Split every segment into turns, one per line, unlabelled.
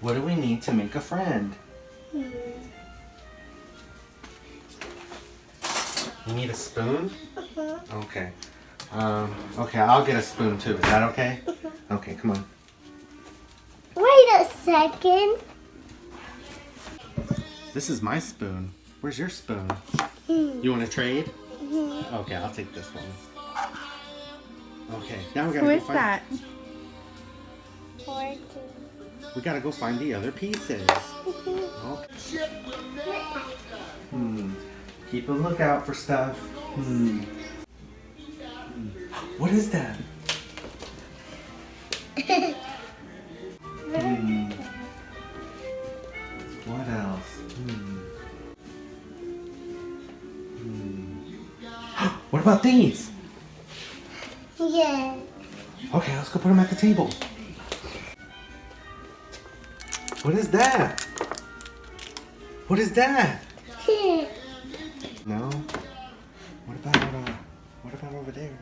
What do we need to make a friend? You need a spoon? Okay. Okay, I'll get a spoon too. Is that okay? Okay, come on.
Wait a second.
This is my spoon. Where's your spoon? You want to trade? Okay, I'll take this one. Okay, now we gotta
Who
go
is
find.
that?
Forky.
We gotta go find the other pieces. Okay. Keep a lookout for stuff. What is that? What else? What about these?
Yeah.
Okay, let's go put them at the table. What is that? What is that? No. What about over there?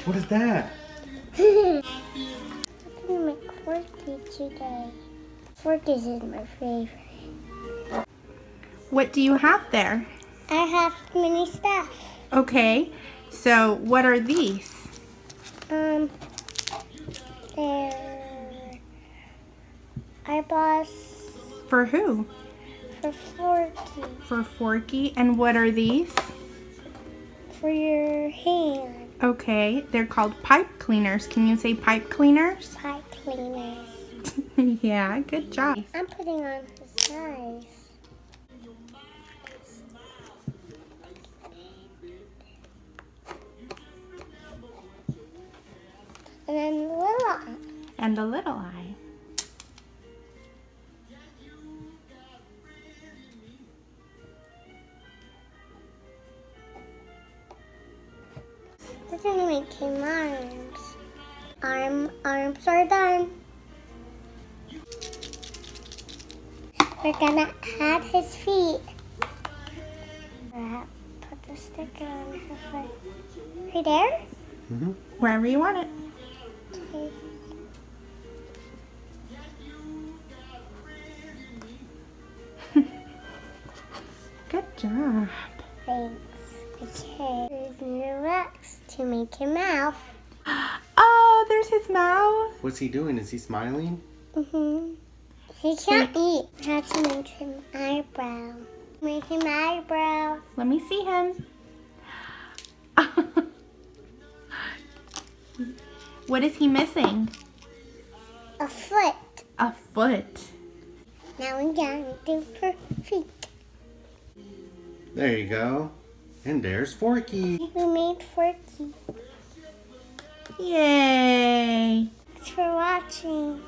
What is that?
I'm gonna make Forky today. Forky's is my favorite.
What do you have there?
I have many stuff.
Okay, so what are these?
They're eyeballs
For who?
for Forky.
For Forky. And what are these?
For your hand.
Okay, they're called pipe cleaners. Can you say pipe cleaners?
Pipe cleaners.
Yeah, good job.
I'm putting on his eyes. And then the little eye.
And a little eye.
We're gonna make him arms. Arms are done. We're gonna add his feet. Put the sticker on her foot. Right there?
Wherever you want it.
Okay.
Good job.
Thanks. Okay. There's new wax to make him mouth.
Oh, there's his mouth.
What's he doing? Is he smiling?
He can't eat. I have to make him eyebrow. Make him eyebrow.
Let me see him. What is he missing?
A foot.
A foot.
Now we're gonna do her feet.
There you go. And there's Forky.
We made Forky.
Yay.
Thanks for watching.